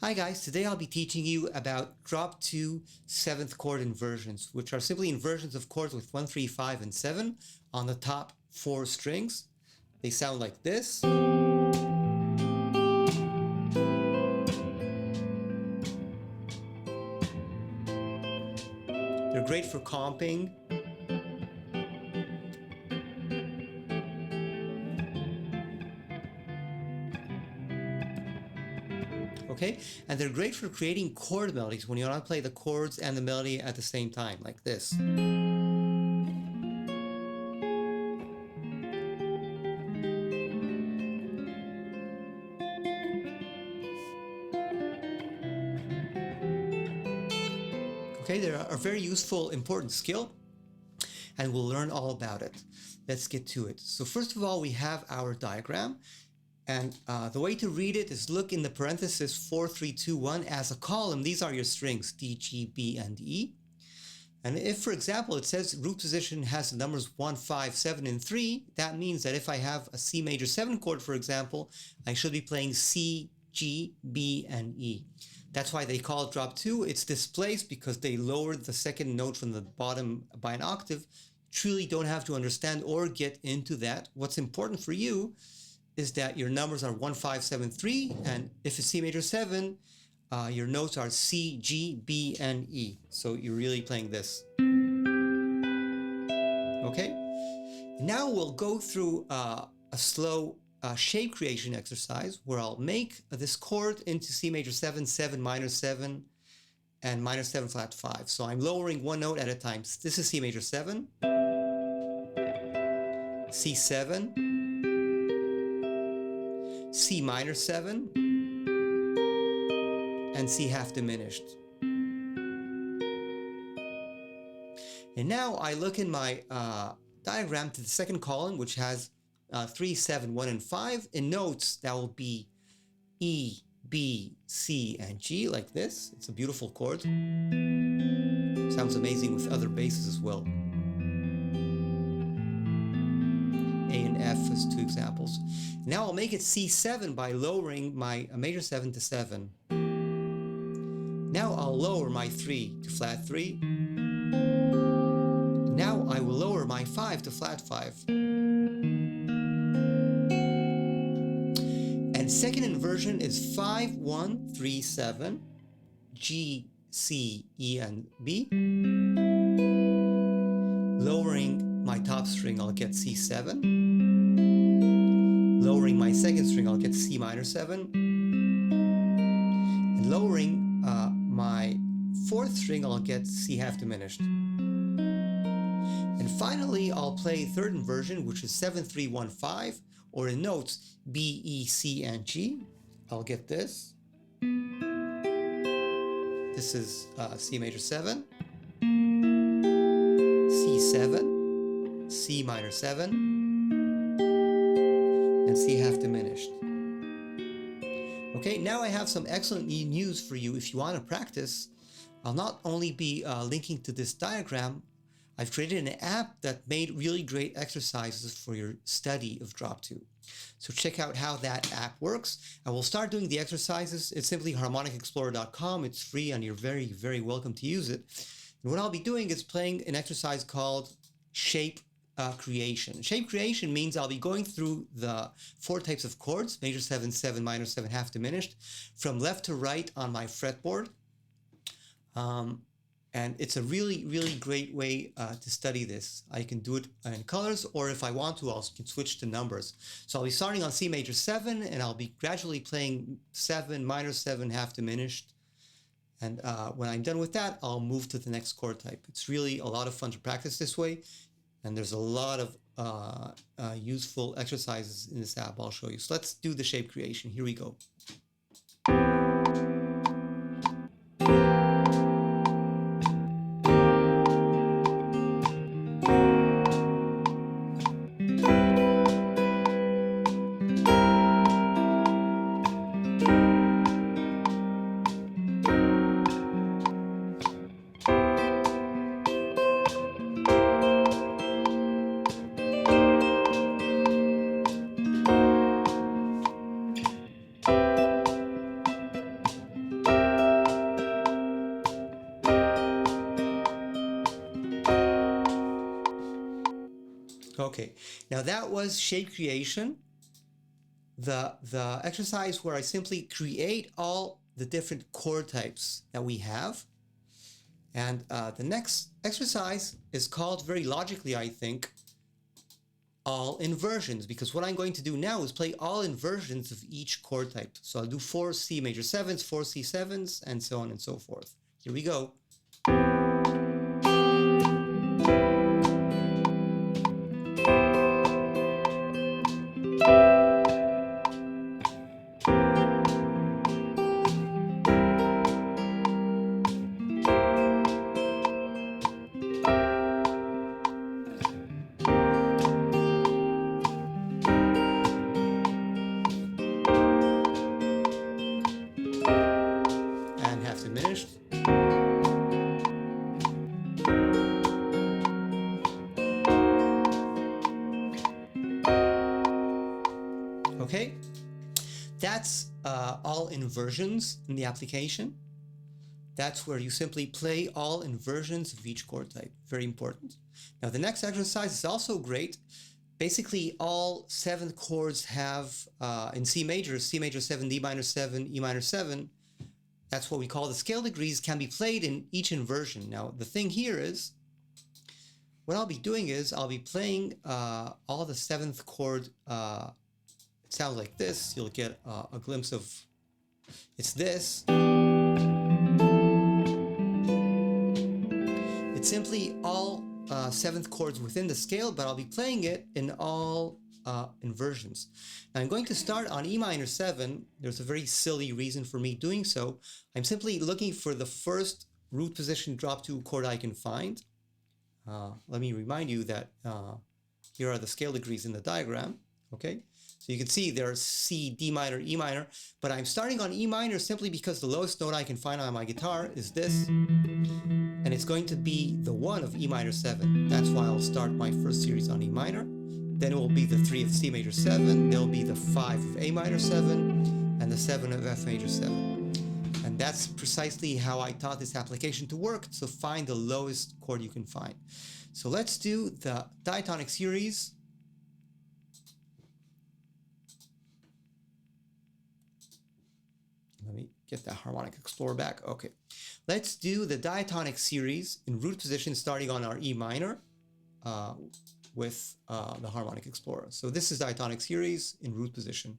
Hi guys, today I'll be teaching you about drop 2 7th chord inversions, which are simply inversions of chords with 1, 3, 5, and 7 on the top 4 strings. They sound like this. They're great for comping. Okay, and they're great for creating chord melodies when you want to play the chords and the melody at the same time, like this. Okay, they're a very useful, important skill, and we'll learn all about it. Let's get to it. So first of all, we have our diagram. And the way to read it is look in the parenthesis 4, 3, 2, 1 as a column. These are your strings, D, G, B, and E. And if, for example, it says root position has the numbers 1, 5, 7, and 3, that means that if I have a C major 7 chord, for example, I should be playing C, G, B, and E. That's why they call it drop 2. It's displaced because they lowered the second note from the bottom by an octave. Truly don't have to understand or get into that. What's important for you is that your numbers are 1, 5, 7, 3, and if it's C major 7, your notes are C, G, B, and E. So you're really playing this. Okay? Now we'll go through a slow shape creation exercise where I'll make this chord into C major 7, 7, minor 7, and minor 7 flat 5. So I'm lowering one note at a time. This is C major 7, C7, C minor 7, and C half diminished. And now I look in my diagram to the second column, which has 3, 7, 1, and 5. In notes, that will be E, B, C, and G, like this. It's a beautiful chord. Sounds amazing with other basses as well. A and F as two examples. Now I'll make it C7 by lowering my major 7 to 7. Now I'll lower my 3 to flat 3. Now I will lower my 5 to flat 5. And second inversion is 5, 1, 3, 7, G, C, E, and B. Lowering my top string, I'll get C7. Lowering my second string, I'll get C minor 7. And lowering my fourth string, I'll get C half diminished. And finally, I'll play third inversion, which is 7, 3, 1, 5, or in notes, B, E, C, and G. I'll get this. This is C major 7, C7, C minor 7, and C half diminished. Okay, now I have some excellent news for you if you want to practice. I'll not only be linking to this diagram, I've created an app that made really great exercises for your study of drop 2. So check out how that app works. And we'll start doing the exercises. It's simply harmonicexplorer.com. It's free and you're very, very welcome to use it. And what I'll be doing is playing an exercise called shape creation. Shape creation means I'll be going through the 4 types of chords, major 7, 7, minor 7, half diminished, from left to right on my fretboard. And it's a really, really great way to study this. I can do it in colors, or if I want to, I can switch to numbers. So I'll be starting on C major 7, and I'll be gradually playing 7, minor 7, half diminished. And when I'm done with that, I'll move to the next chord type. It's really a lot of fun to practice this way, and there's a lot of useful exercises in this app I'll show you. So let's do the shape creation. Here we go. Okay, now that was shape creation, the exercise where I simply create all the different chord types that we have. And the next exercise is called, very logically, I think, all inversions, because what I'm going to do now is play all inversions of each chord type. So I'll do 4 C major 7s, 4 C7s, and so on and so forth. Here we go. And half-diminished. Okay, that's all inversions in the application. That's where you simply play all inversions of each chord type. Very important. Now the next exercise is also great. Basically, all 7 chords have, in C major 7, D minor 7, E minor 7, that's what we call the scale degrees, can be played in each inversion. Now, the thing here is, what I'll be doing is, I'll be playing all the 7th chord. It sounds like this. You'll get a glimpse of, it's this. It's simply all 7th chords within the scale, but I'll be playing it in all inversions. Now I'm going to start on E minor 7. There's a very silly reason for me doing so. I'm simply looking for the first root position drop 2 chord I can find. Let me remind you that here are the scale degrees in the diagram. Okay, so you can see there's C, D minor, E minor, but I'm starting on E minor simply because the lowest note I can find on my guitar is this, and it's going to be the 1 of E minor 7. That's why I'll start my first series on E minor. Then it will be the 3 of C major 7, there'll be the 5 of A minor 7, and the 7 of F major 7. And that's precisely how I taught this application to work, so find the lowest chord you can find. So let's do the diatonic series. Let me get that harmonic explorer back. Okay, let's do the diatonic series in root position starting on our E minor with the harmonic explorer. So this is diatonic series in root position.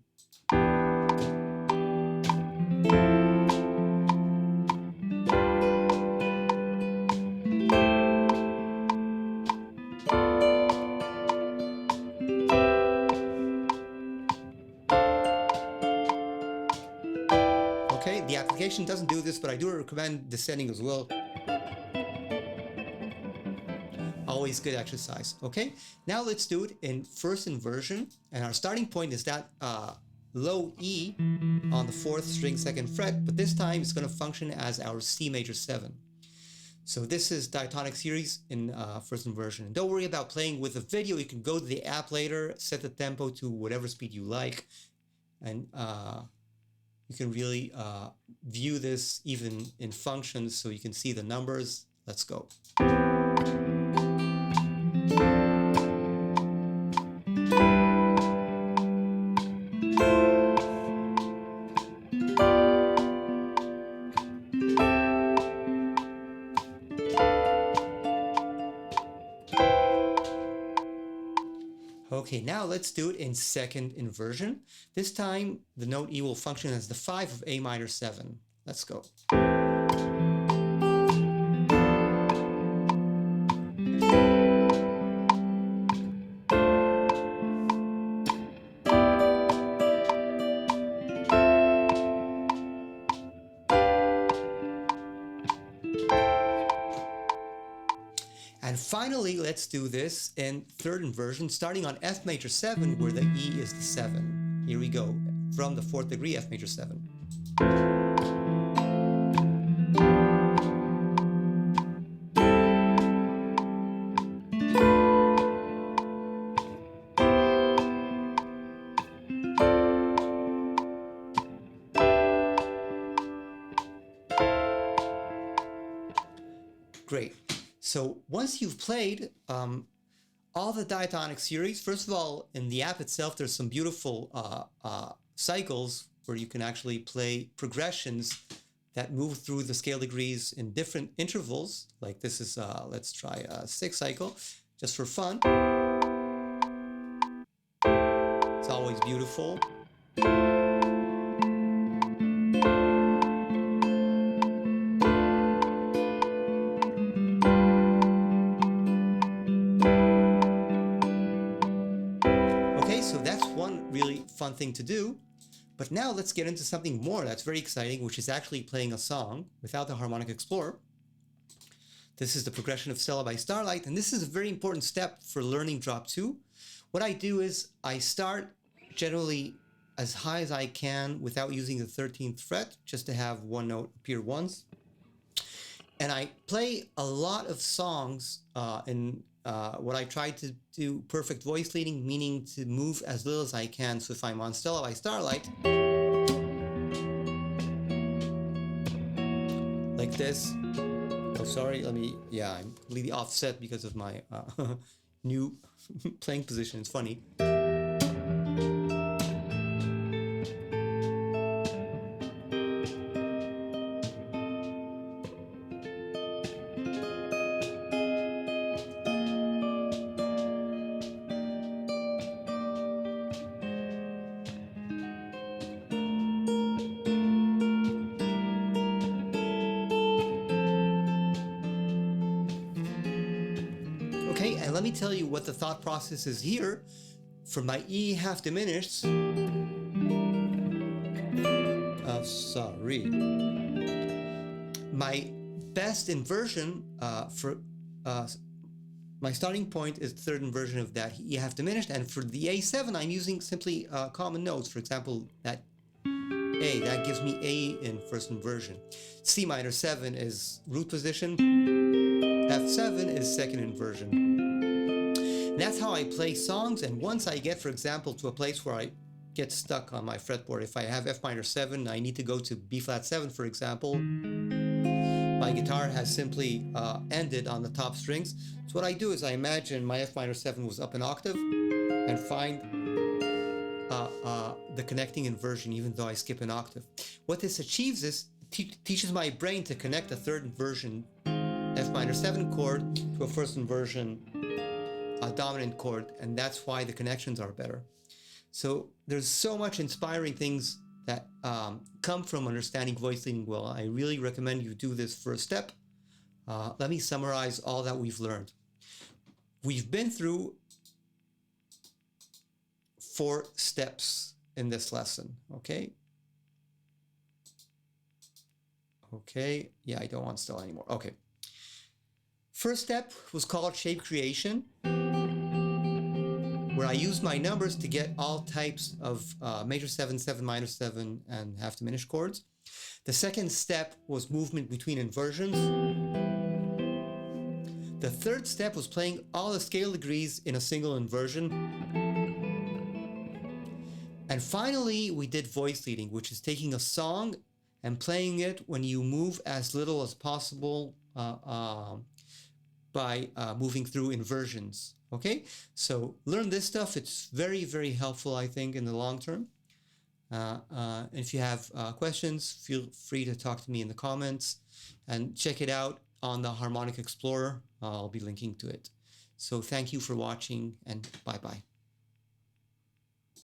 Okay, the application doesn't do this, but I do recommend descending as well. Always good exercise. Okay, now let's do it in first inversion, and our starting point is that low E on the 4th string 2nd fret, but this time it's going to function as our C major 7. So this is diatonic series in first inversion. And don't worry about playing with a video. You can go to the app later, set the tempo to whatever speed you like, and you can really view this even in functions so you can see the numbers. Let's go. Okay, now let's do it in second inversion. This time, the note E will function as the 5 of A minor 7. Let's go. And finally, let's do this in third inversion, starting on F major 7, where the E is the 7. Here we go, from the 4th degree, F major 7. Great. So once you've played all the diatonic series. First of all, in the app itself, there's some beautiful cycles where you can actually play progressions that move through the scale degrees in different intervals. Like this is, let's try a 6 cycle, just for fun. It's always beautiful. So that's one really fun thing to do. But now let's get into something more that's very exciting, which is actually playing a song without the Harmonic Explorer. This is the progression of Stella by Starlight, and this is a very important step for learning drop 2. What I do is I start generally as high as I can without using the 13th fret, just to have one note appear once. And I play a lot of songs in what I try to do perfect voice leading, meaning to move as little as I can. So if I'm on Stella by Starlight, like this. Oh, sorry, I'm completely offset because of my new playing position. It's funny. Okay, and let me tell you what the thought process is here for my E half diminished. Sorry. My best inversion for my starting point is the third inversion of that E half diminished, and for the A7 I'm using simply common notes. For example, that A, that gives me A in first inversion. C minor 7 is root position. F7 is second inversion. And that's how I play songs, and once I get, for example, to a place where I get stuck on my fretboard, if I have F minor 7, I need to go to B flat 7, for example, my guitar has simply ended on the top strings. So what I do is I imagine my F minor 7 was up an octave and find the connecting inversion even though I skip an octave. What this achieves is teaches my brain to connect a third inversion F minor 7 chord to a first inversion dominant chord, and that's why the connections are better. So there's so much inspiring things that come from understanding voice leading well. I really recommend you do this first step. Let me summarize all that we've learned. We've been through 4 steps in this lesson, okay? Okay, yeah, I don't want Stella anymore. Okay. First step was called shape creation, where I used my numbers to get all types of major 7, 7 minor 7, and half diminished chords. The second step was movement between inversions. The third step was playing all the scale degrees in a single inversion. And finally, we did voice leading, which is taking a song and playing it when you move as little as possible by moving through inversions. Okay, so learn this stuff. It's very, very helpful, I think, in the long term. If you have questions, feel free to talk to me in the comments, and check it out on the Harmonic Explorer. I'll be linking to it. So thank you for watching, and bye-bye.